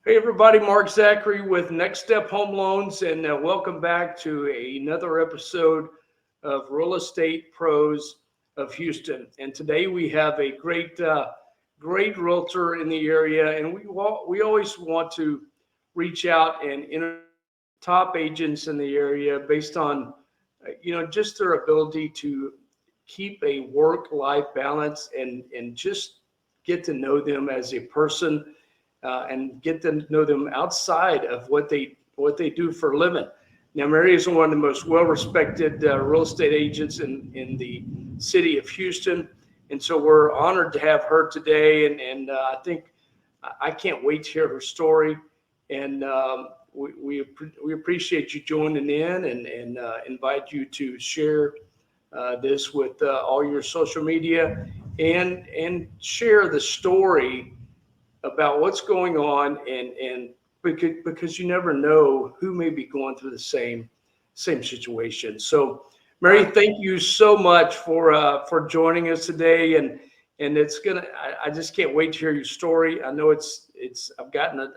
Hey everybody, Mark Zachary with Next Step Home Loans, and welcome back to another episode of Real Estate Pros of Houston. And today we have a great realtor in the area, and we always want to reach out and interview top agents in the area based on just their ability to keep a work-life balance and just get to know them as a person and get to know them outside of what they do for a living. Now, Mary is one of the most well-respected real estate agents in the city of Houston, and so we're honored to have her today. And I think I can't wait to hear her story. And we appreciate you joining in and invite you to share this with all your social media and share the story about what's going on and because you never know who may be going through the same situation. So Mary, thank you so much for joining us today, and I just can't wait to hear your story. I know it's I've gotten a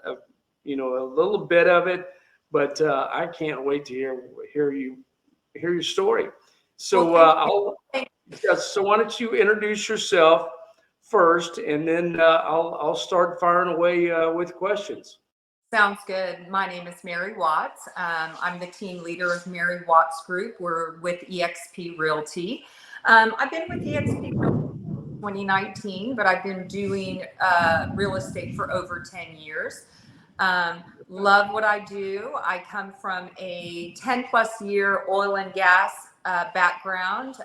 little bit of it, but I can't wait to hear your story. So so why don't you introduce yourself first, and then I'll start firing away with questions. Sounds good. My name is Mary Watts. I'm the team leader of Mary Watts Group. We're with eXp Realty. I've been with eXp Realty 2019, but I've been doing real estate for over 10 years. Love what I do. I come from a 10 plus year oil and gas background,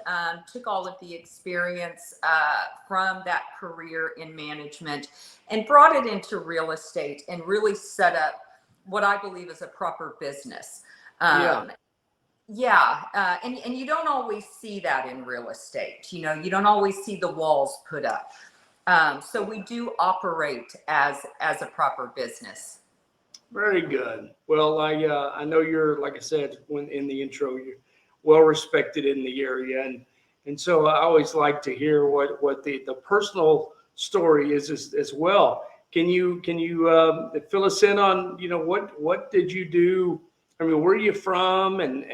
took all of the experience from that career in management and brought it into real estate and really set up what I believe is a proper business. And you don't always see that in real estate. You don't always see the walls put up. So we do operate as a proper business. Very good. Well, I know you're, like I said when in the intro, you're well respected in the area, and so I always like to hear what the personal story is as well. Can you fill us in on what did you do? I mean, where are you from? And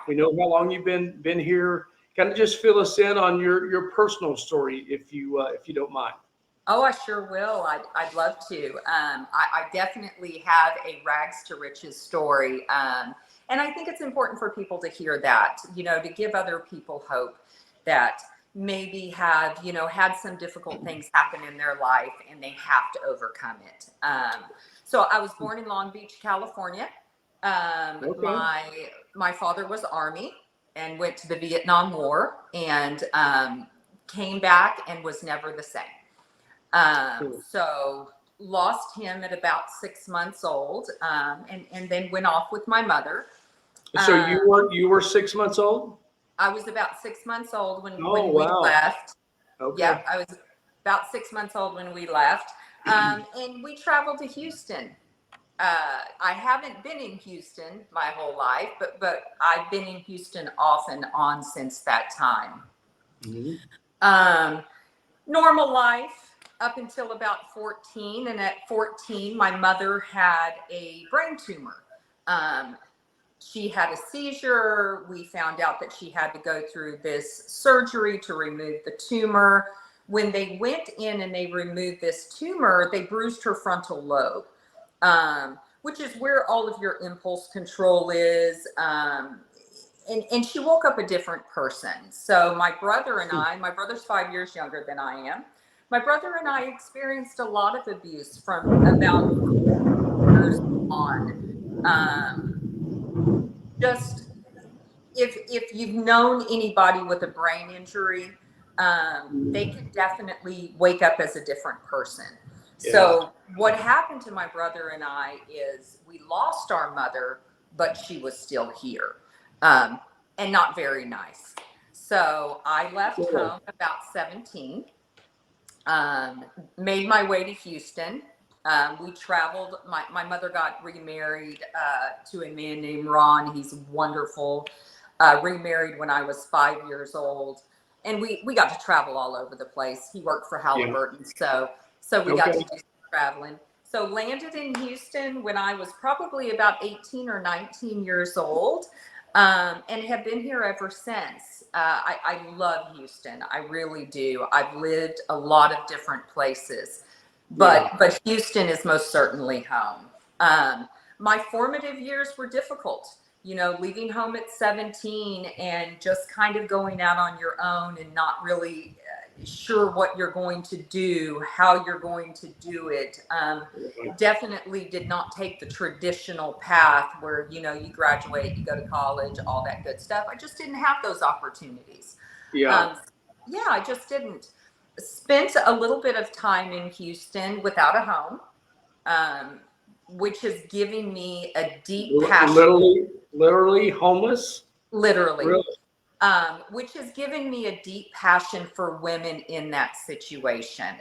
we know how long you've been here. Kind of just fill us in on your personal story if you don't mind. Oh, I sure will. I'd love to. I definitely have a rags to riches story. And I think it's important for people to hear that, to give other people hope that maybe have, had some difficult things happen in their life and they have to overcome it. So I was born in Long Beach, California. My father was Army and went to the Vietnam War and came back and was never the same. So lost him at about 6 months old, and then went off with my mother. So you were 6 months old? I was about 6 months old when wow. we left. Okay. Yeah, I was about 6 months old when we left. And we traveled to Houston. I haven't been in Houston my whole life, but I've been in Houston off and on since that time. Mm-hmm. Normal life up until about 14. And at 14, my mother had a brain tumor. She had a seizure. We found out that she had to go through this surgery to remove the tumor. When they went in and they removed this tumor, they bruised her frontal lobe, which is where all of your impulse control is. And she woke up a different person. So my brother and I, my brother's 5 years younger than I am. My brother and I experienced a lot of abuse from about years on. Just if you've known anybody with a brain injury, they could definitely wake up as a different person. Yeah. So what happened to my brother and I is we lost our mother, but she was still here, and not very nice. So I left home about 17, made my way to Houston. We traveled. My mother got remarried to a man named Ron. He's wonderful. Remarried when I was 5 years old, and we got to travel all over the place. He worked for Halliburton, so we got to do some traveling. So landed in Houston when I was probably about 18 or 19 years old, and have been here ever since. I love Houston. I really do. I've lived a lot of different places, but Houston is most certainly home. My formative years were difficult. You know, leaving home at 17 and just kind of going out on your own and not really sure what you're going to do, how you're going to do it. Definitely did not take the traditional path where, you know, you graduate, you go to college, all that good stuff. I just didn't have those opportunities. Yeah. Yeah, I just didn't. Spent a little bit of time in Houston without a home, which is giving me a deep passion. Literally homeless? Literally. Really? Which has given me a deep passion for women in that situation.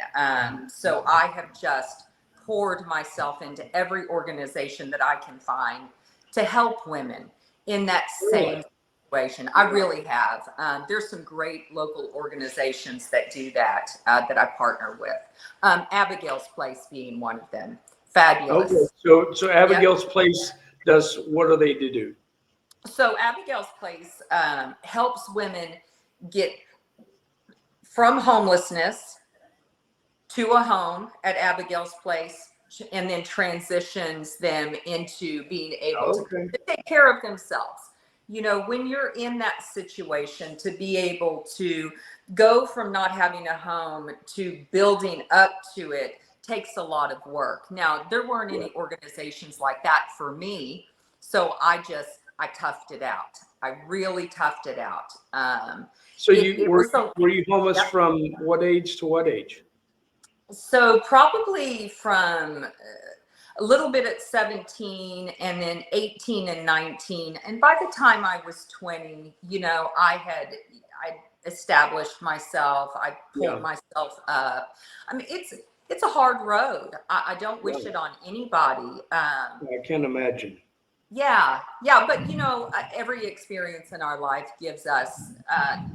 So I have just poured myself into every organization that I can find to help women in that same situation. I really have. There's some great local organizations that do that, that I partner with. Abigail's Place being one of them. Fabulous. Okay. So Abigail's Place does, what do they do? So Abigail's Place helps women get from homelessness to a home at Abigail's Place, and then transitions them into being able to take care of themselves. You know, when you're in that situation, to be able to go from not having a home to building up to it takes a lot of work. Now, there weren't any organizations like that for me, so I toughed it out. I really toughed it out. So were you homeless from what age to what age? So probably from a little bit at 17, and then 18 and 19. And by the time I was 20, you know, I established myself. I pulled myself up. I mean, it's a hard road. I don't wish it on anybody. I can't imagine. Yeah. But, you know, every experience in our life gives us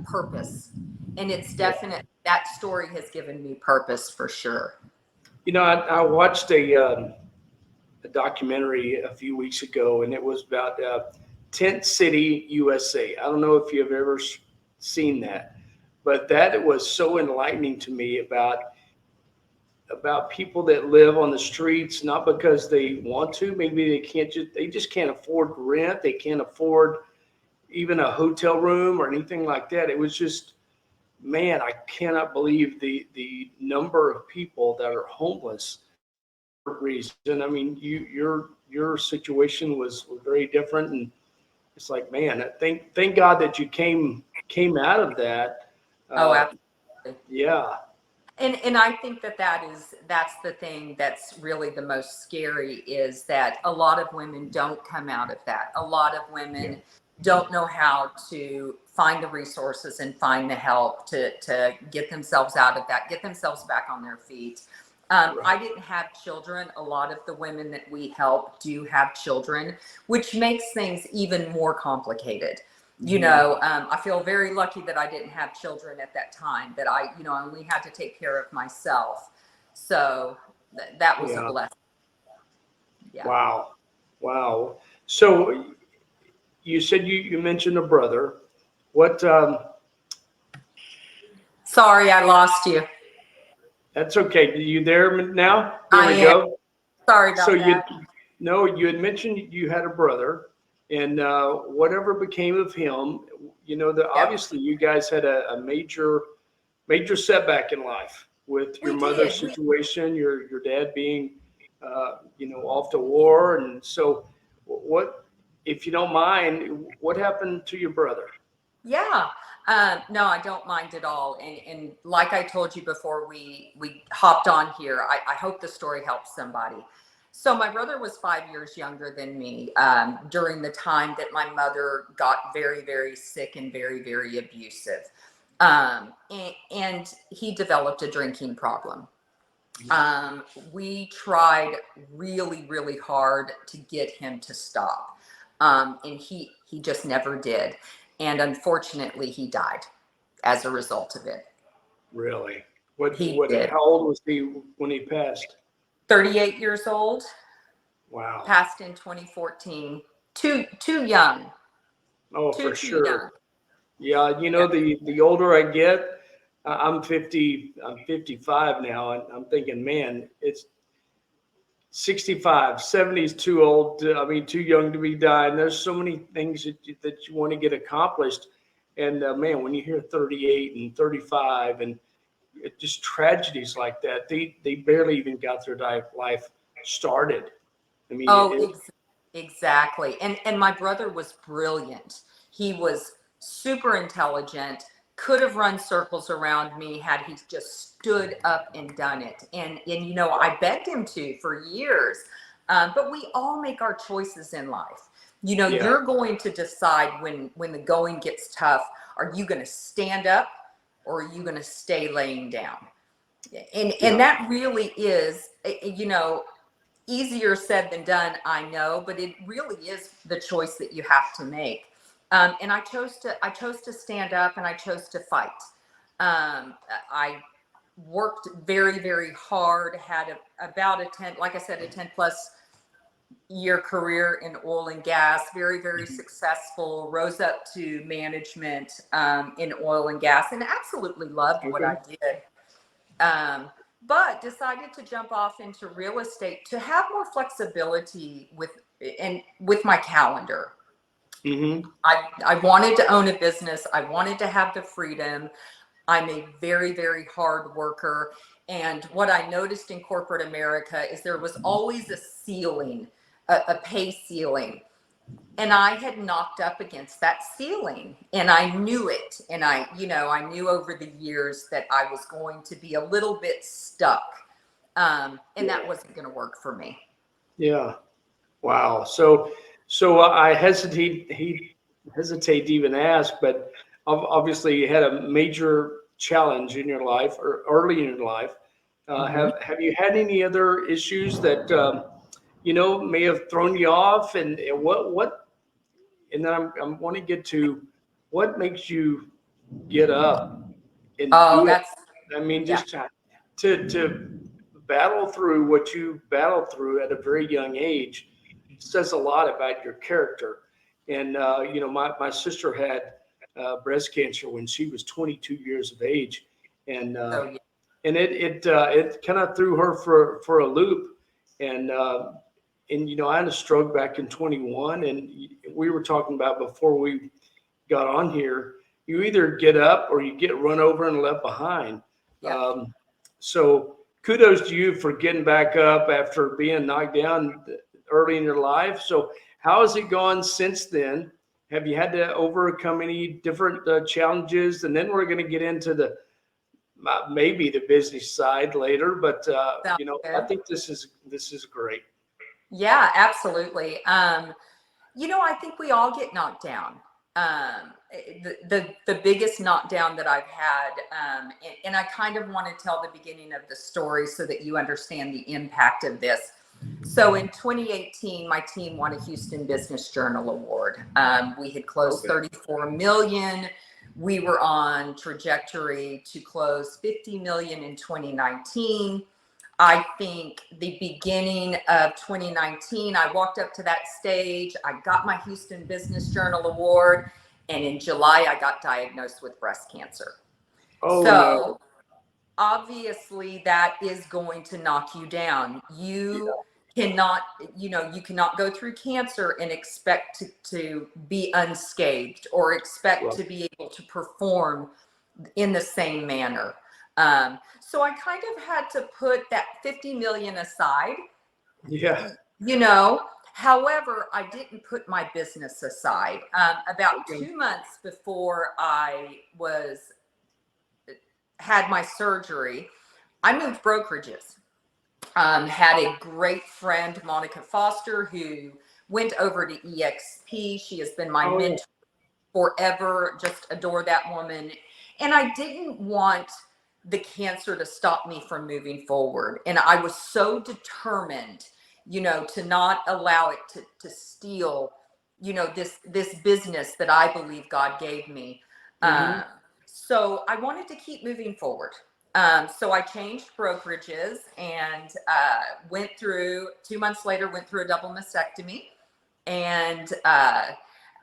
purpose. And it's definite. That story has given me purpose for sure. You know, I watched a documentary a few weeks ago, and it was about Tent City, USA. I don't know if you've ever seen that, but that was so enlightening to me about people that live on the streets, not because they want to, maybe they just can't afford rent. They can't afford even a hotel room or anything like that. It was just, man, I cannot believe the number of people that are homeless for reason. I mean, your situation was very different, and it's like, man, thank God that you came out of that. Oh, absolutely. Yeah. And I think that's the thing that's really the most scary, is that a lot of women don't come out of that. A lot of women don't know how to find the resources and find the help to get themselves out of that, get themselves back on their feet. I didn't have children. A lot of the women that we help do have children, which makes things even more complicated. You know, I feel very lucky that I didn't have children at that time, that I, you know, only had to take care of myself. So that was a blessing. Yeah. Wow. So you said you mentioned a brother. What? Sorry, I lost you. That's okay. Are you there now? There we go. Sorry about that. You had mentioned you had a brother, and whatever became of him, you know, obviously you guys had a major setback in life with your mother's situation, your dad being, you know, off to war. And so what, if you don't mind, what happened to your brother? Yeah. No, I don't mind at all. And like I told you before we hopped on here, I hope the story helps somebody. So my brother was 5 years younger than me during the time that my mother got very, very sick and very, very abusive. And he developed a drinking problem. We tried really, really hard to get him to stop. And he just never did. And unfortunately, he died as a result of it. Really? He did. How old was he when he passed? 38 years old, Wow. passed in 2014. Too young. Oh, Too for too young. sure. Yeah, Yeah. the older I get, I'm 50, I'm 55 now, and I'm thinking, man, it's 65, 70 is too old. I mean, too young to be dying. There's so many things that you want to get accomplished. And man, when you hear 38 and 35 and just tragedies like that, they barely even got their life started. I mean, Oh, exactly. And my brother was brilliant. He was super intelligent, could have run circles around me had he just stood up and done it. And you know, I begged him to for years. But we all make our choices in life. You know, yeah, you're going to decide when the going gets tough. Are you going to stand up or are you going to stay laying down? And yeah, that really is, you know, easier said than done, I know, but it really is the choice that you have to make. And I chose to stand up and I chose to fight. I worked very, very hard, had about a 10, like I said, a 10 plus year career in oil and gas, very, very successful, rose up to management in oil and gas, and absolutely loved what okay, I did. Um, but decided to jump off into real estate to have more flexibility with my calendar. mm-hmm. I wanted to own a business. I wanted to have the freedom. I'm a very, very hard worker. And what I noticed in corporate America is there was always a ceiling, a pay ceiling. And I had knocked up against that ceiling and I knew it. And I knew over the years that I was going to be a little bit stuck. And that wasn't going to work for me. Yeah. Wow. So I hesitate to even ask, but obviously you had a major challenge in your life or early in your life. Mhm. Have you had any other issues that may have thrown you off? And what? And then I want to get to what makes you get up and Oh, do it. that's, I mean, yeah. just to battle through what you battled through at a very young age says a lot about your character. And my sister had breast cancer when she was 22 years of age, and So, yeah. it kind of threw her for a loop. And I had a stroke back in 21, and we were talking about before we got on here. You either get up or you get run over and left behind. Yep. So kudos to you for getting back up after being knocked down early in your life. So how has it gone since then? Have you had to overcome any different challenges? And then we're going to get into the maybe the business side later. But Sounds I good. think this is great. Yeah, absolutely. I think we all get knocked down. The biggest knockdown that I've had, and I kind of want to tell the beginning of the story so that you understand the impact of this. So in 2018, my team won a Houston Business Journal Award. We had closed Okay. 34 million. We were on trajectory to close 50 million in 2019. I think the beginning of 2019, I walked up to that stage. I got my Houston Business Journal Award. And in July, I got diagnosed with breast cancer. Oh no. So obviously, that is going to knock you down. You cannot, you cannot go through cancer and expect to be unscathed or expect Right. to be able to perform in the same manner. So I kind of had to put that 50 million aside, Yeah. you know. However, I didn't put my business aside. About Okay. 2 months before I had my surgery, I moved brokerages. Had a great friend, Monica Foster, who went over to EXP. She has been my Oh yeah. mentor forever. Just adore that woman. And I didn't want the cancer to stop me from moving forward. And I was so determined, to not allow it to steal, this business that I believe God gave me. Mm-hmm. So I wanted to keep moving forward. So I changed brokerages and went through 2 months later, went through a double mastectomy and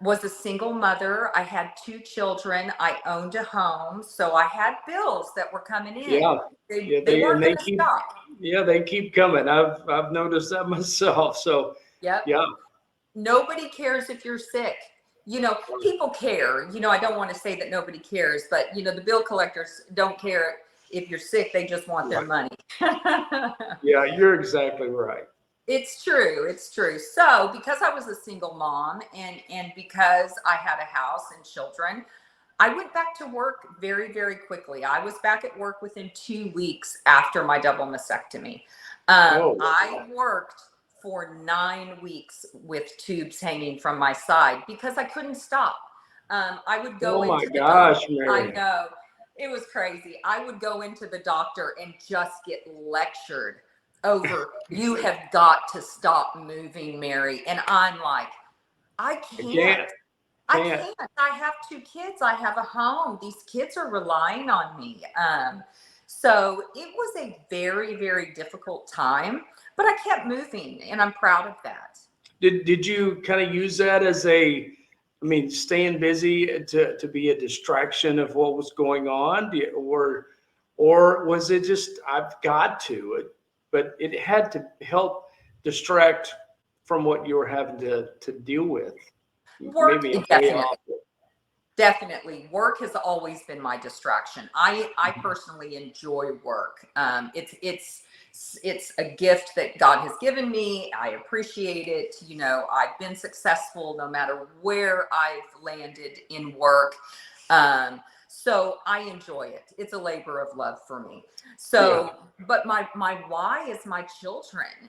was a single mother. I had 2 children. I owned a home. So I had bills that were coming in. Yeah. They weren't going to stop. Yeah, they keep coming. I've noticed that myself. So Yep. yeah. Nobody cares if you're sick. People care. I don't want to say that nobody cares, but the bill collectors don't care if you're sick. They just want their money. Yeah, you're exactly right. It's true. It's true. So because I was a single mom and because I had a house and children, I went back to work very, very quickly. I was back at work within 2 weeks after my double mastectomy. I worked for 9 weeks with tubes hanging from my side because I couldn't stop. I would go into the gosh, doctor. Mary. I know. It was crazy. I would go into the doctor and just get lectured over, you have got to stop moving, Mary. And I'm like, I can't. I can't. I have 2 kids. I have a home. These kids are relying on me. So it was a very, very difficult time, but I kept moving and I'm proud of that. Did you kind of use that as staying busy to be a distraction of what was going on? Or was it just, I've got to, but it had to help distract from what you were having to deal with? Work, Maybe definitely. Work has always been my distraction. I personally enjoy work. It's a gift that God has given me. I appreciate it. I've been successful no matter where I've landed in work. So I enjoy it. It's a labor of love for me. So, but my why is my children.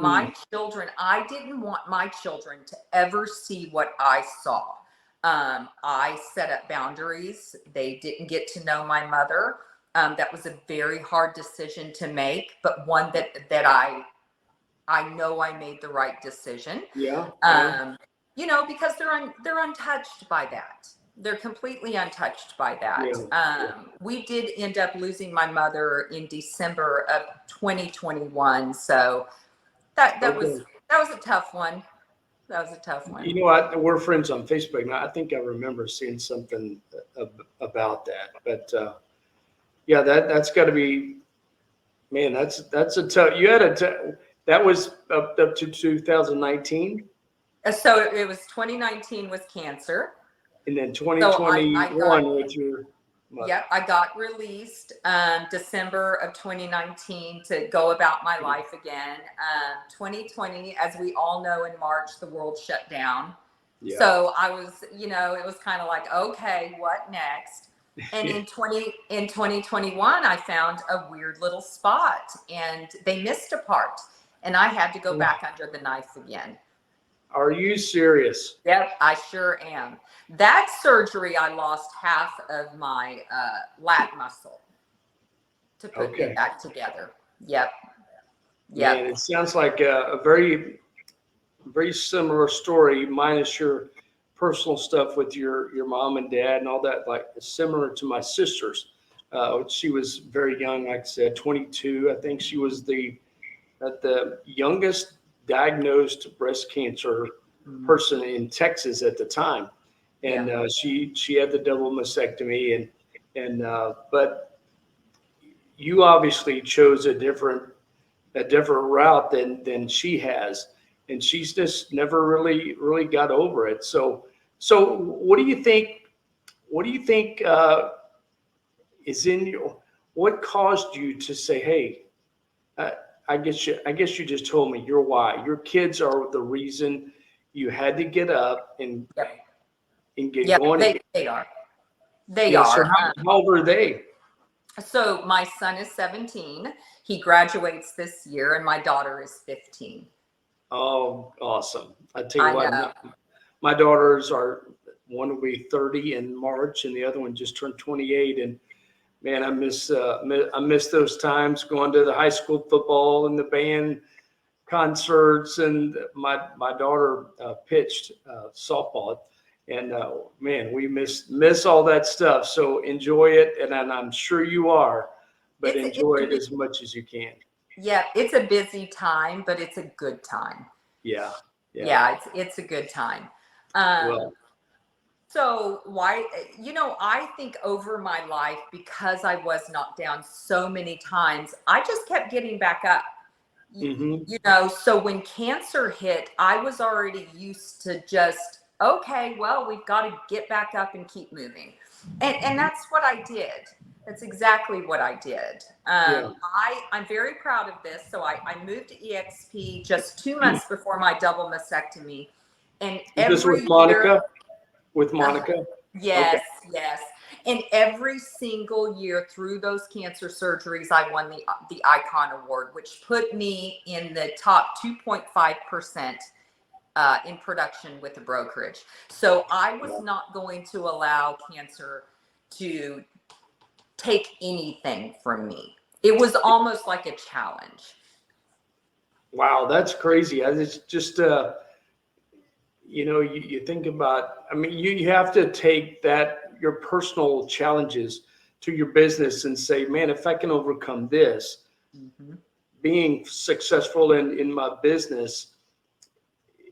My children, I didn't want my children to ever see what I saw. I set up boundaries. They didn't get to know my mother. That was a very hard decision to make, but one that I know I made the right decision. Because they're untouched by that. They're completely untouched by that. We did end up losing my mother in December of 2021. So that was a tough one. That was a tough one. You know what? We're friends on Facebook. And I think I remember seeing something about that. But that's got to be, man. That's a tough. You had that was up to 2019. So it was 2019 was cancer. And then 2021 with your mother. Yep, I got released December of 2019 to go about my life again. 2020, as we all know, in March, the world shut down. Yeah. So I was, it was kind of like, okay, what next? And in 2021, I found a weird little spot and they missed a part and I had to go back under the knife again. Are you serious? Yep, I sure am. That surgery, I lost half of my lat muscle to put me back together. Yep. Man, it sounds like a very, very similar story, minus your personal stuff with your mom and dad and all that, like similar to my sister's. She was very young, like I said, 22. I think she was the youngest diagnosed breast cancer person in Texas at the time. And she had the double mastectomy and but you obviously chose a different route than she has, and she's just never really got over it. So what do you think is in your, what caused you to say, hey, I guess you just told me your why. Your kids are the reason you had to get up and get going. They are. They are. So how old are they? So my son is 17. He graduates this year, and my daughter is 15. Oh, awesome! I tell you what, my daughters are, one will be 30 in March, and the other one just turned 28. And man, I miss those times going to the high school football and the band concerts. And my daughter pitched softball, and man, we miss all that stuff. So enjoy it, and I'm sure you are. but It's enjoy a, it as much as you can. yeah, it's a busy time, but it's a good time. Yeah. Yeah, it's a good time. Um, Well, so why, I think over my life, because I was knocked down so many times, I just kept getting back up. mm-hmm. So when cancer hit, I was already used to just, okay, well, we've got to get back up and keep moving. And that's what I did. That's exactly what I did. Yeah. I'm very proud of this. So I moved to EXP just 2 months before my double mastectomy. And Is this with every year, Monica? With Monica? Okay. yes, yes. And every single year through those cancer surgeries, I won the Icon Award, which put me in the top 2.5% in production with the brokerage. So I was not going to allow cancer to take anything from me. It was almost like a challenge. Wow, that's crazy. It's just, you think about, I mean, you have to take your personal challenges to your business and say, man, if I can overcome this, Mm-hmm. being successful in my business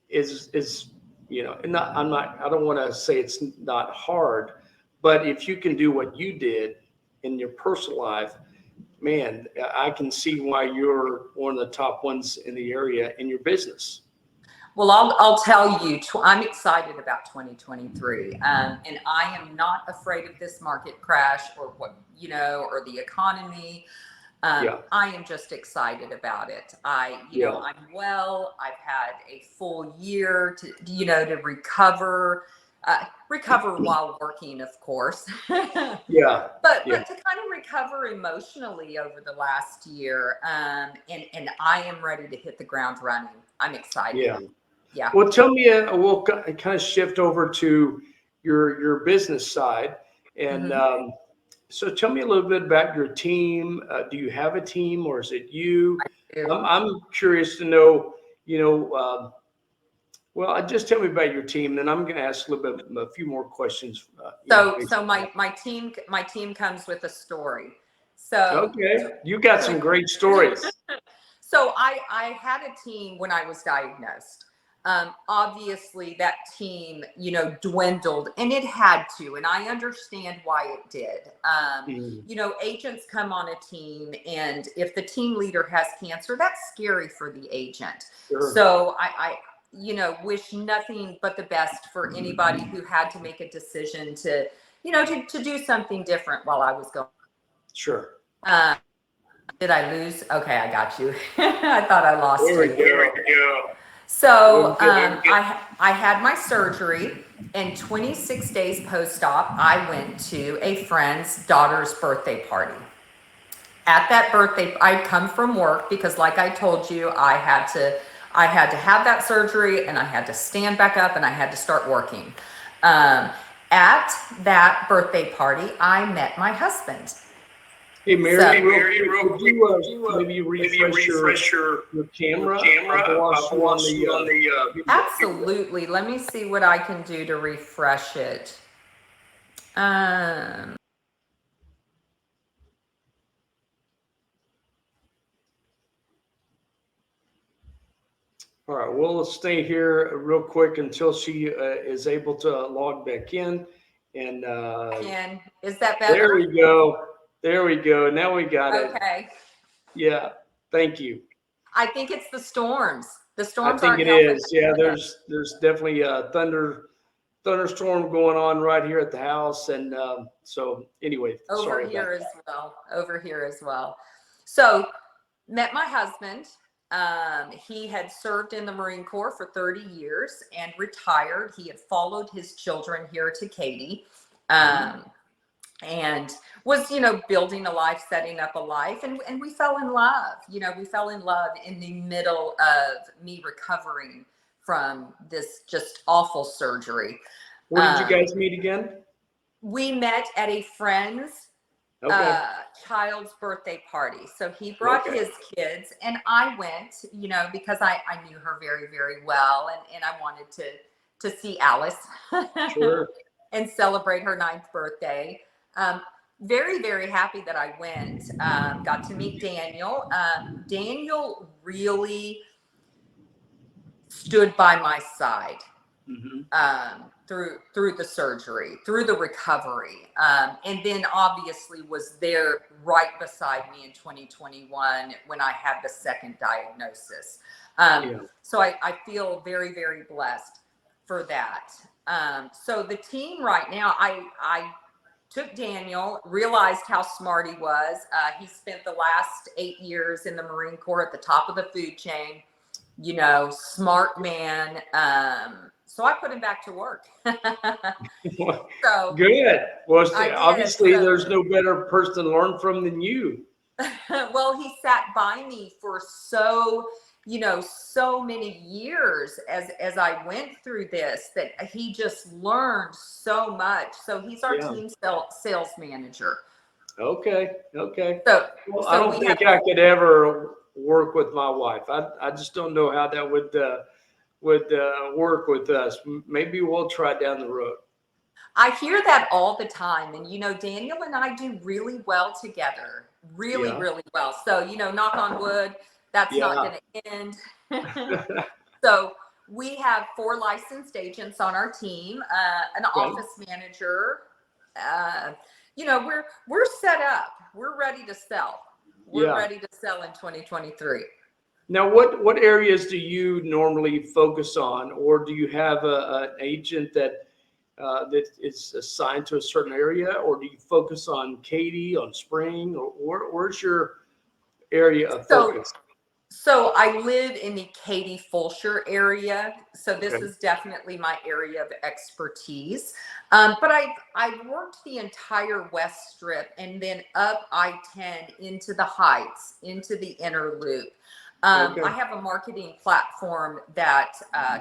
is, and I don't want to say it's not hard, but if you can do what you did in your personal life, man, I can see why you're one of the top ones in the area in your business. Well, I'll tell you, I'm excited about 2023, and I am not afraid of this market crash or or the economy. Yeah. I am just excited about it. Yeah. I'm well. I've had a full year to recover while working, of course. Yeah. But Yeah. to kind of recover emotionally over the last year, and I am ready to hit the ground running. I'm excited. Yeah. Yeah. Well, tell me, we'll kind of shift over to your business side. And Mhm. so tell me a little bit about your team. Do you have a team or is it you? I'm curious to know, well, just tell me about your team, then I'm going to ask a few more questions. Based So on that. my team comes with a story. So Okay. You got some great stories. so I had a team when I was diagnosed. Obviously that team, dwindled, and it had to, and I understand why it did. Mm, Agents come on a team, and if the team leader has cancer, that's scary for the agent. sure. So I wish nothing but the best for anybody who had to make a decision to do something different while I was going. Sure. Uh, did I lose? Okay, I got you. I thought I lost There we you. go. So Well, I had my surgery, and 26 days post-op, I went to a friend's daughter's birthday party. At that birthday, I'd come from work because, like I told you, I had to have that surgery, and I had to stand back up, and I had to start working. At that birthday party, I met my husband. Hey, Mary, Real could quick, you maybe refresh your camera? I've lost you on the video. absolutely. Let me see what I can do to refresh it. Um, All right, we'll stay here real quick until she is able to log back in. And is that there better? we go. There we go. Now we got it. Okay. Yeah. Thank you. I think it's the storms. The I storms think aren't it helping. is. Yeah. There's definitely a thunderstorm going on right here at the house. And so anyway, sorry about that. Over here as well. So met my husband. He had served in the Marine Corps for 30 years and retired. He had followed his children here to Katy. And was building a life, setting up a life, and we fell in love. We fell in love in the middle of me recovering from this just awful surgery. Where did you guys meet again? We met at a friend's Okay. child's birthday party. So he brought his kids, and I went, because I knew her very, very well, and I wanted to see Alice Sure. and celebrate her 9th birthday. very, very happy that I went. Got to meet Daniel. Daniel really stood by my side through the surgery, through the recovery, and then obviously was there right beside me in 2021 when I had the second diagnosis. So I feel very, very blessed for that. So the team right now, I took Daniel, realized how smart he was. He spent the last 8 years in the Marine Corps at the top of the food chain, you know, smart man. So I put him back to work. So good. Well, obviously, So, there's no better person to learn from than you. well, he sat by me for so many years as I went through this, that he just learned so much. So he's our team sales manager. Okay. So, Well, I don't think I could ever work with my wife. I just don't know how that would work with us. Maybe we'll try down the road. I hear that all the time. And, Daniel and I do really well together, really, really well. So, knock on wood, that's not going to end. So we have 4 licensed agents on our team, an office manager. We're set up. We're ready to sell. We're ready to sell in 2023. Now, what areas do you normally focus on, or do you have an agent that is assigned to a certain area, or do you focus on Katy, on Spring, or where's your area of focus? So I live in the Katy Fulshear area. So this is definitely my area of expertise. But I've worked the entire West Strip and then up I-10 into the Heights, into the Inner Loop. I have a marketing platform that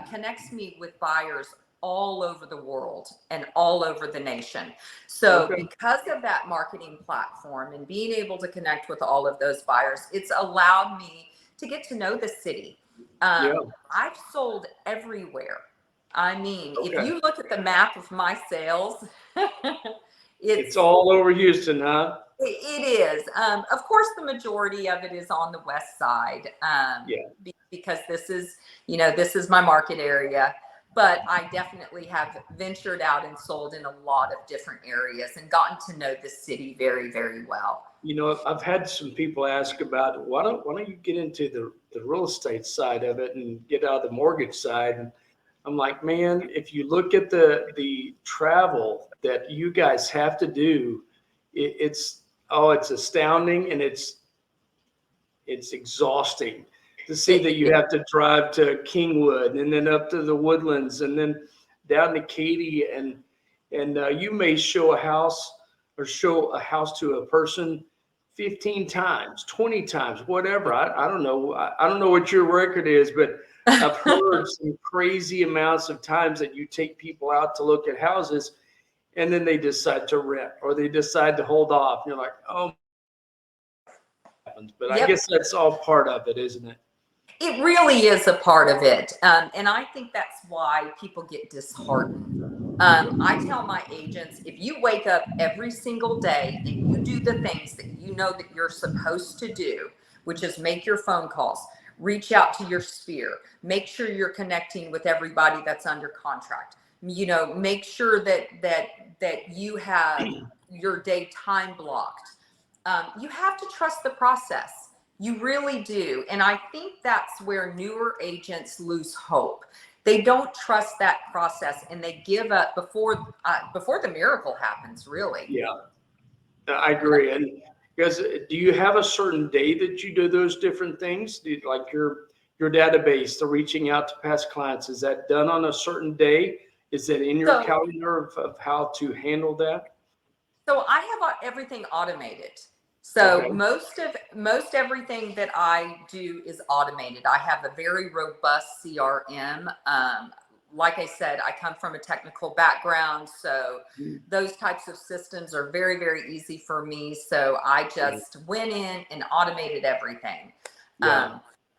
connects me with buyers all over the world and all over the nation. So because of that marketing platform and being able to connect with all of those buyers, it's allowed me to get to know the city. I've sold everywhere. I mean, if you look at the map of my sales, it's all over Houston, huh? It is. Of course, the majority of it is on the west side, because this is my market area. But I definitely have ventured out and sold in a lot of different areas and gotten to know the city very, very well. I've had some people ask about why don't you get into the real estate side of it and get out of the mortgage side? And I'm like, man, if you look at the travel that you guys have to do, it's astounding, and it's exhausting to see that you have to drive to Kingwood and then up to the Woodlands and then down to Katy, and you may show a house to a person 15 times, 20 times, whatever. I don't know. I don't know what your record is, but I've heard some crazy amounts of times that you take people out to look at houses and then they decide to rent or they decide to hold off. And you're like, oh, but I guess that's all part of it, isn't it? It really is a part of it. And I think that's why people get disheartened. I tell my agents, if you wake up every single day and you do the things that you know that you're supposed to do, which is make your phone calls, reach out to your sphere, make sure you're connecting with everybody that's under contract, make sure that you have your day time blocked. You have to trust the process. You really do. And I think that's where newer agents lose hope. They don't trust that process and they give up before the miracle happens, really. Yeah, I agree. And because do you have a certain day that you do those different things? Like your database, the reaching out to past clients, is that done on a certain day? Is that in your calendar of how to handle that? So I have everything automated. So most everything that I do is automated. I have a very robust CRM. Like I said, I come from a technical background, so those types of systems are very, very easy for me. So I just went in and automated everything.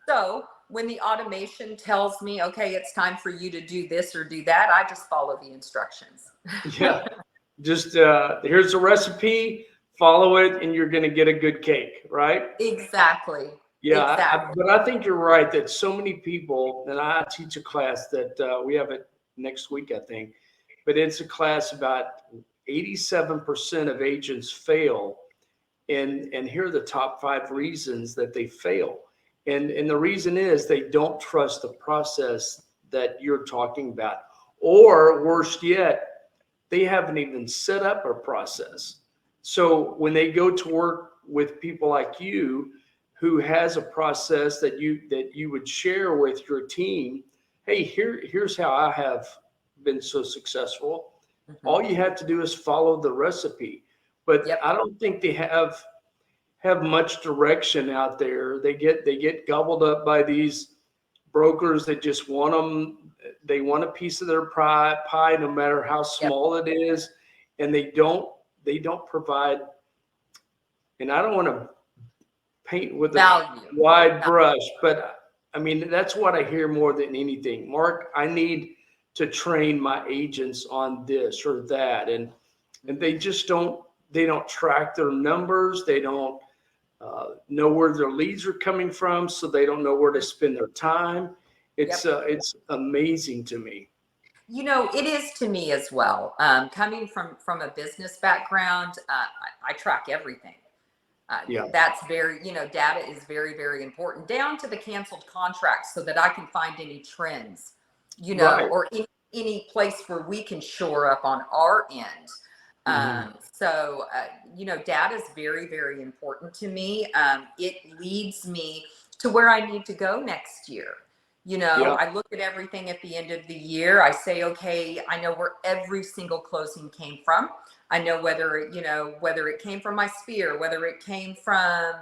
So when the automation tells me, okay, it's time for you to do this or do that, I just follow the instructions. Just here's the recipe. follow it and you're going to get a good cake, right? Exactly. Yeah, Exactly. but I think you're right that so many people, and I teach a class that we have it next week, I think, but it's a class about 87% of agents fail. And here are the top 5 reasons that they fail. And the reason is they don't trust the process that you're talking about. Or worse yet, they haven't even set up a process. So when they go to work with people like you, who has a process that you would share with your team, hey, here's how I have been so successful. Mhm. All you have to do is follow the recipe. But Yep. I don't think they have much direction out there. They get gobbled up by these brokers that just want them. They want a piece of their pie, no matter how Yep. small it is, and they don't provide. And I don't want to paint with a Value. wide brush, but I mean that's what I hear more than anything. Mark, I need to train my agents on this or that, and they just don't. They don't track their numbers. They don't know where their leads are coming from, so they don't know where to spend their time. Yep. It's amazing to me. It is to me as well. Coming from a business background, I track everything. Yeah, That's very, data is very, very important, down to the canceled contracts, so that I can find any trends, right. or any place where we can shore up on our end. Hmm. Data is very, very important to me. It leads me to where I need to go next year. Yeah, I look at everything at the end of the year. I say, okay, I know where every single closing came from. I know whether it came from my sphere, whether it came from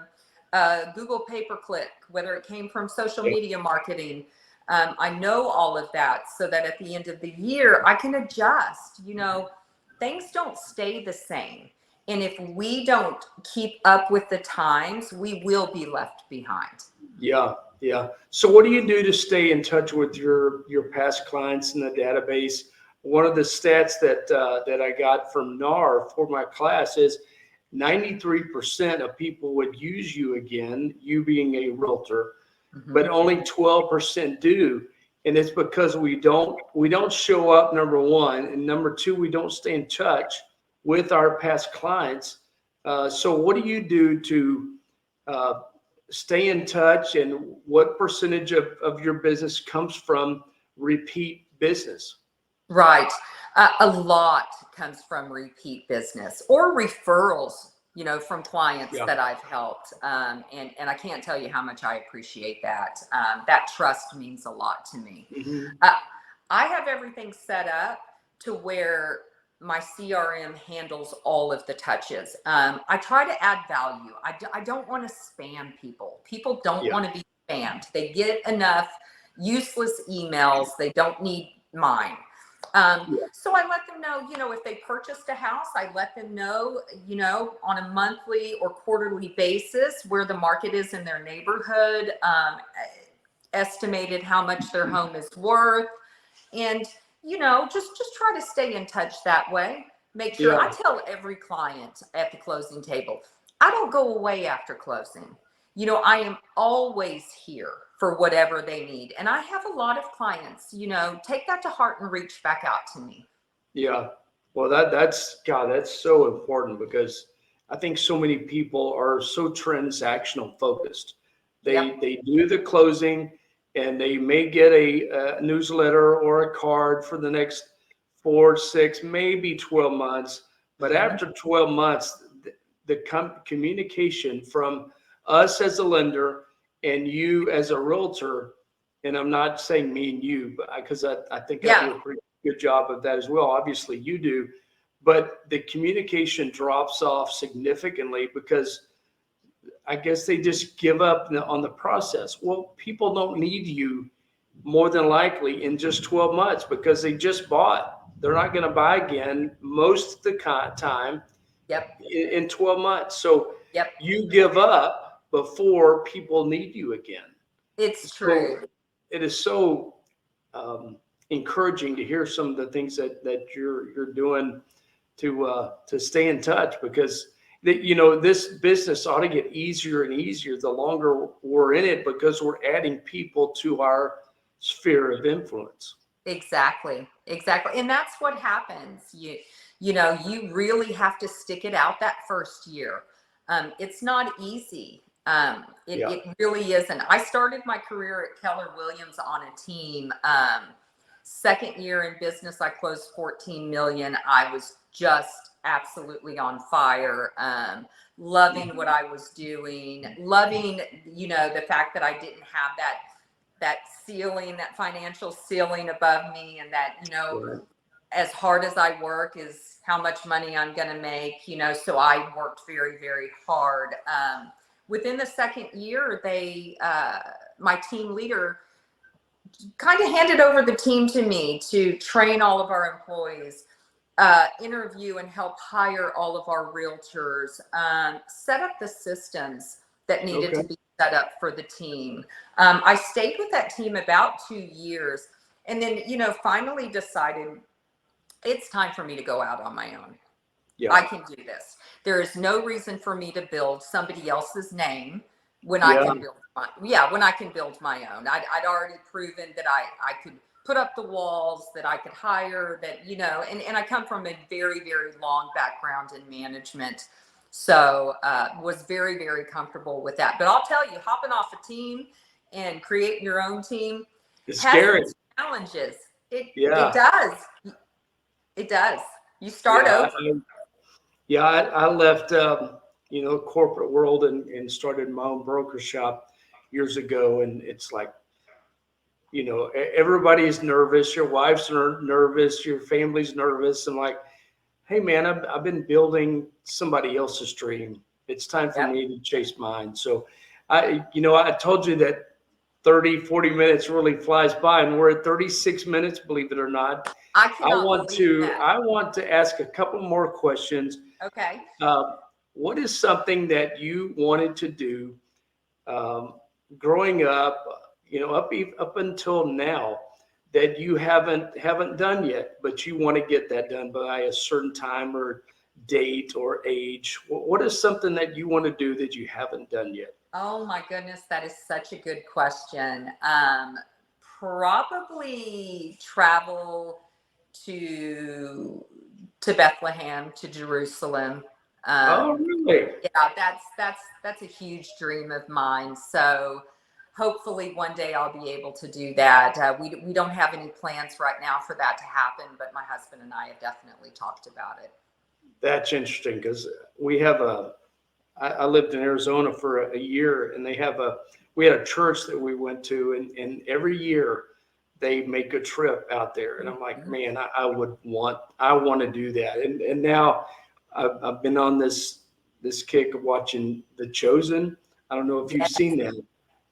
Google pay-per-click, whether it came from social yeah, media marketing. I know all of that, so that at the end of the year, I can adjust. Things don't stay the same. And if we don't keep up with the times, we will be left behind. yeah, yeah. So what do you do to stay in touch with your past clients in the database? One of the stats that I got from NAR for my class is 93% of people would use you again, you being a realtor, Mhm. but only 12% do. And it's because we don't show up, number one, and number two, we don't stay in touch with our past clients. So what do you do to uh, stay in touch, and what percentage of your business comes from repeat business? Right. A lot comes from repeat business or referrals, from clients Yeah. that I've helped. And I can't tell you how much I appreciate that. That trust means a lot to me. Hmm. Uh, I have everything set up to where my CRM handles all of the touches. I try to add value. I don't want to spam people. People don't Yeah. want to be spammed. They get enough useless emails. They don't need mine. Yeah. So I let them know, if they purchased a house, I let them know, on a monthly or quarterly basis where the market is in their neighborhood, estimated how much their home is worth, and just try to stay in touch that way. Make sure I Yeah. tell every client at the closing table, I don't go away after closing. I am always here for whatever they need. And I have a lot of clients, take that to heart and reach back out to me. Yeah. Well, that's God, that's so important because I think so many people are so transactional focused. Yep. They do the closing, and they may get a newsletter or a card for the next 4, 6, maybe 12 months. But Hmm. after 12 months, the communication from us as a lender and you as a realtor, and I'm not saying me and you, but because I think I do Yeah. a pretty good job of that as well. Obviously, you do, but the communication drops off significantly because I guess they just give up on the process. Well, people don't need you more than likely in just 12 months because they just bought. They're not going to buy again most of the time Yep. in 12 months. So Yep. you give up before people need you again. It's So true. it is so encouraging to hear some of the things that you're doing to stay in touch because that, this business ought to get easier and easier the longer we're in it, because we're adding people to our sphere of influence. Exactly. And that's what happens. You really have to stick it out that first year. It's not easy. It really isn't. I started my career at Keller Williams on a team. Second year in business, I closed 14 million. I was just absolutely on fire. Loving what I was doing, loving, the fact that I didn't have that ceiling, that financial ceiling above me, and that, as hard as I work is how much money I'm going to make, so I worked very, very hard. Within the second year, my team leader kind of handed over the team to me to train all of our employees, interview and help hire all of our realtors, set up the systems that needed to be set up for the team. I stayed with that team about 2 years, and then, finally decided it's time for me to go out on my own. Yeah. I can do this. There is no reason for me to build somebody else's name when I can build my own. I'd already proven that I could put up the walls, that I could hire, that, and I come from a very, very long background in management. So was very, very comfortable with that. But I'll tell you, hopping off a team and creating your own team has scary challenges. It does. It does. You start over. I left, corporate world and started my own broker shop years ago. And it's like, everybody is nervous. Your wife's nervous. Your family's nervous. And like, hey man, I've been building somebody else's dream. It's time for me to chase mine. So I told you that 30, 40 minutes really flies by, and we're at 36 minutes, believe it or not. I want to ask a couple more questions. Okay. What is something that you wanted to do growing up, up until now, that you haven't done yet, but you want to get that done by a certain time or date or age? What is something that you want to do that you haven't done yet? Oh my goodness, that is such a good question. Probably travel to Bethlehem, to Jerusalem. Oh, really? Yeah, that's a huge dream of mine. So hopefully one day I'll be able to do that. We don't have any plans right now for that to happen, but my husband and I have definitely talked about it. That's interesting, because we have I lived in Arizona for a year, and we had a church that we went to, and every year they make a trip out there. And I'm like, man, I want to do that. And now I've been on this kick of watching The Chosen. I don't know if you've seen that,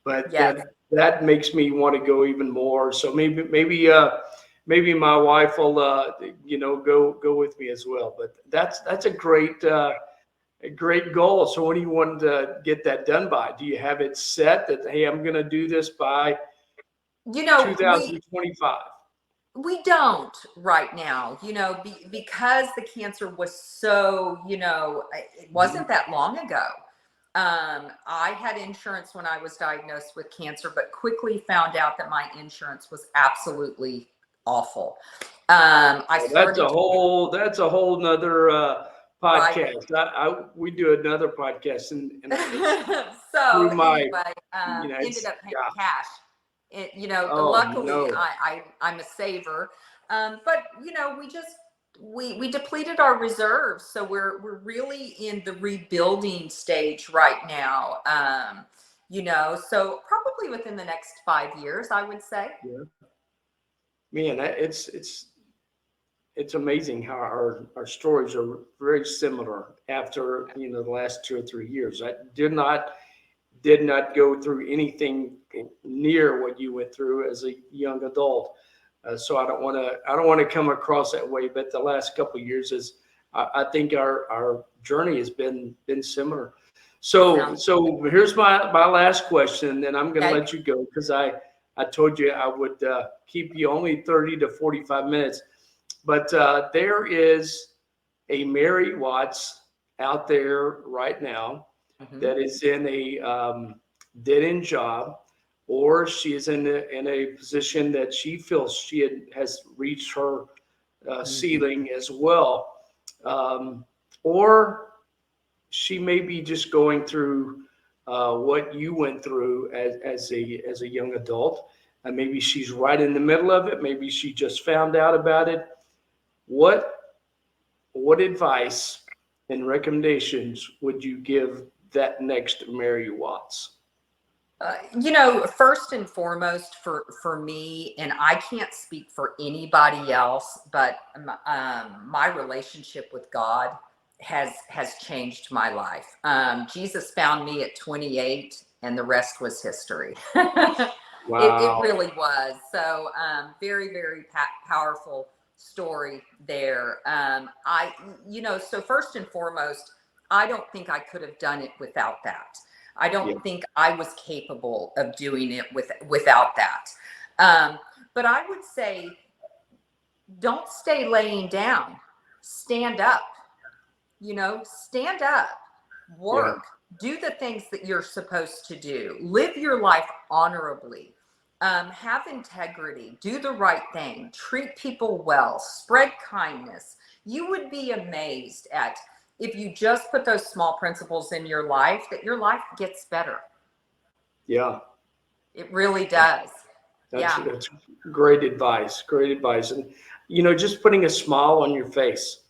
but that makes me want to go even more. So maybe my wife will, go with me as well. But that's a great goal. So when do you want to get that done by? Do you have it set that, hey, I'm going to do this by 2025? We don't right now, because the cancer was so, it wasn't that long ago. I had insurance when I was diagnosed with cancer, but quickly found out that my insurance was absolutely awful. That's a whole nother podcast. Right. We do another podcast, and so anyway, ended up paying cash. Luckily I'm a saver, but we depleted our reserves, so we're really in the rebuilding stage right now. So probably within the next 5 years, I would say. Yeah. Man, it's amazing how our stories are very similar after the last 2 or 3 years. I did not go through anything near what you went through as a young adult, so I don't want to come across that way. But the last couple of years I think our journey has been similar. So here's my last question, and then I'm going to let you go, because I told you I would keep you only 30 to 45 minutes. But there is a Mary Watts out there right now Mhm. that is in a dead-end job, or she is in a position that she feels has reached her Mhm. ceiling as well, or she may be just going through what you went through as a young adult, and maybe she's right in the middle of it. Maybe she just found out about it. What what advice and recommendations would you give that next Mary Watts? First and foremost for me, and I can't speak for anybody else, but my relationship with God has changed my life. Jesus found me at 28, and the rest was history. It Wow. really was. So very very powerful story there. So first and foremost, I don't think I could have done it without that. I Yeah. don't think I was capable of doing it without that. But I would say, don't stay laying down. Stand up. Stand up. Yeah. Work. Do the things that you're supposed to do. Live your life honorably. Have integrity. Do the right thing. Treat people well. Spread kindness. You would be amazed at, if you just put those small principles in your life, that your life gets better. Yeah. It really does. Yeah. That's great advice. Great advice. And just putting a smile on your face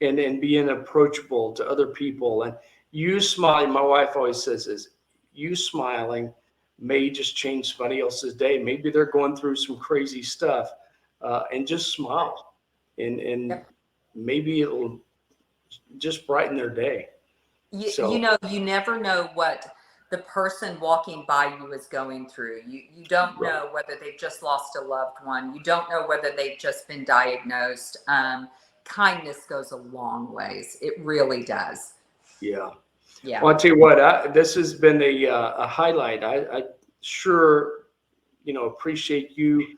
and being approachable to other people, and you smiling. My wife always says this: you smiling may just change somebody else's day. Maybe they're going through some crazy stuff, and just smile, and Yep. maybe it'll just brighten their day. So You never know what the person walking by you is going through. You don't right. know whether they've just lost a loved one. You don't know whether they've just been diagnosed. Kindness goes a long ways. It really does. Yeah. Yeah. Well, I'll tell you what, this has been a highlight. I sure, appreciate you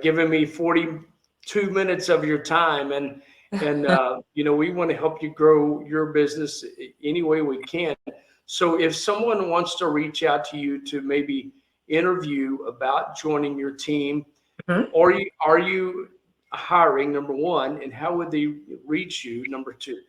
giving me 42 minutes of your time. And we want to help you grow your business any way we can. So if someone wants to reach out to you to maybe interview about joining your team, Mhm. or are you hiring, number one, and how would they reach you, number two?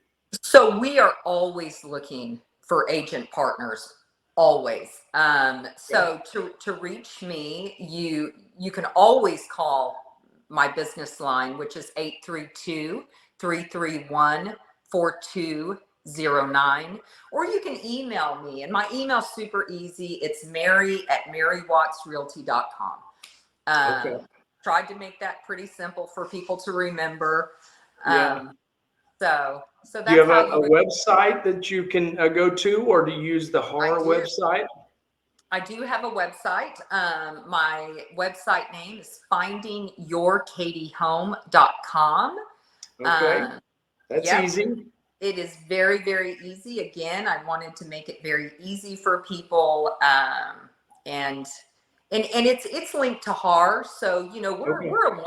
So we are always looking for agent partners, always. Okay. So to reach me, you can always call my business line, which is 832-331-4209, or you can email me, and my email's super easy. It's mary@marywattsrealty.com. Okay. Tried to make that pretty simple for people to remember. Yeah. So Do you that's have how a you would. website that you can go to, or do you use the I horror do. website? I do have a website. My website name is findingyourkatiehome.com. Okay, Um, that's yep, easy. it is very, very easy. Again, I wanted to make it very easy for people, and it's linked to HAR. So Okay. we're a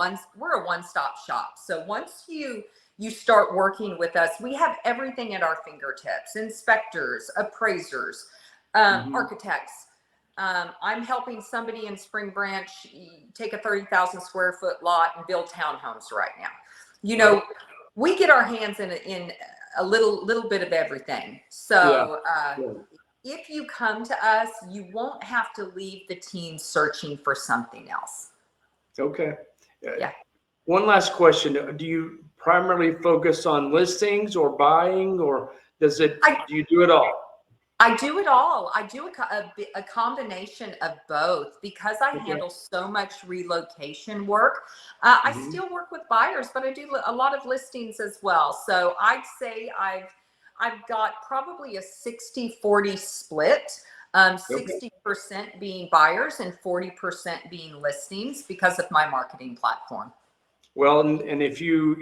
one-stop shop. So once you start working with us, we have everything at our fingertips: inspectors, appraisers, Hmm. architects. I'm helping somebody in Spring Branch take a 30,000 square foot lot and build townhomes right now. You Right. know, we get our hands in a little bit of everything. Yeah. So Yeah. if you come to us, you won't have to leave the team searching for something else. Okay. Uh, Yeah. One last question. Do you primarily focus on listings or buying, or I do you do it all? I do it all. I do a combination of both because I Okay. handle so much relocation work. I Hmm. still work with buyers, but I do a lot of listings as well. So I'd say I've got probably a 60-40 split. Okay. 60% being buyers and 40% being listings because of my marketing platform. Well, and if you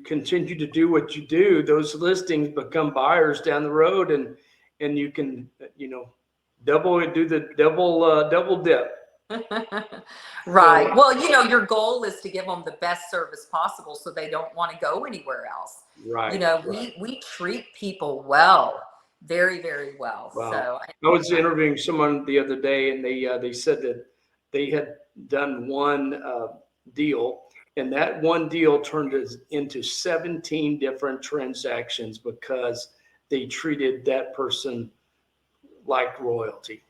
continue to do what you do, those listings become buyers down the road, and you can double dip. Right. So, Well, your goal is to give them the best service possible so they don't want to go anywhere else. right, right. We treat people well, very, very well. Wow. So I was interviewing someone the other day, and they said that they had done one deal, and that one deal turned into 17 different transactions because they treated that person like royalty.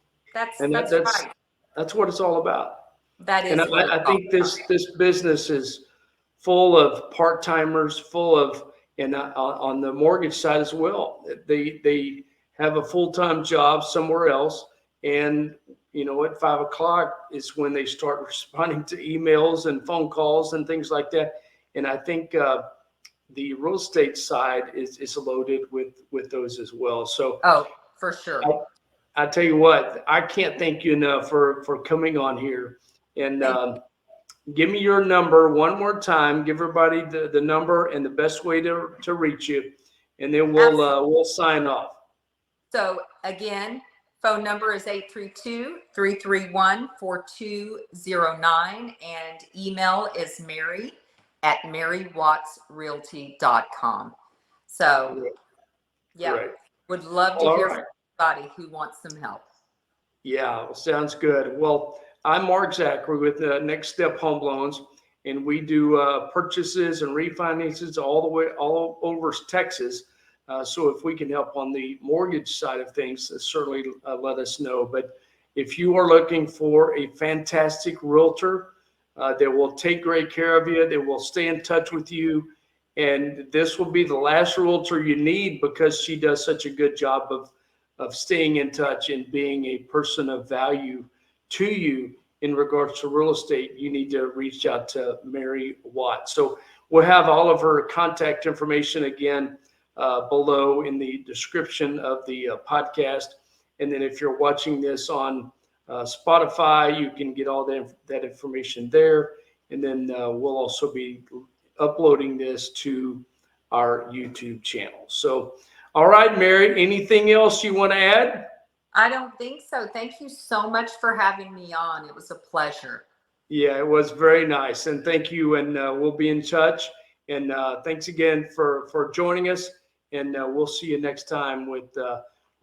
And that's right. that's what it's all about. That And is what it's I all think about. this business is full of part timers, full of, and on the mortgage side as well. They have a full time job somewhere else, and at 5 o'clock is when they start responding to emails and phone calls and things like that. And I think the real estate side is loaded with those as well. So Oh, for sure. I tell you what, I can't thank you enough for coming on here and. Thank Give me your number one more time. Give everybody the number and the best way to reach you, and then we'll sign off. So again, phone number is 832-331-4209, and email is mary@marywattsrealty.com. So yeah, Right. would love to All hear right. from anybody who wants some help. Yeah, sounds good. Well, I'm Mark Zachary with Next Step Home Loans, and we do purchases and refinances all over Texas. So if we can help on the mortgage side of things, certainly let us know. But if you are looking for a fantastic realtor that will take great care of you, that will stay in touch with you, and this will be the last realtor you need because she does such a good job of staying in touch and being a person of value to you in regards to real estate, you need to reach out to Mary Watt. So we'll have all of her contact information again below in the description of the podcast. And then if you're watching this on Spotify, you can get all that information there. And then we'll also be uploading this to our YouTube channel. So, all right, Mary, anything else you want to add? I don't think so. Thank you so much for having me on. It was a pleasure. Yeah, it was very nice. And thank you. And we'll be in touch. And thanks again for joining us. And we'll see you next time with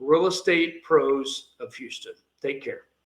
Real Estate Pros of Houston. Take care.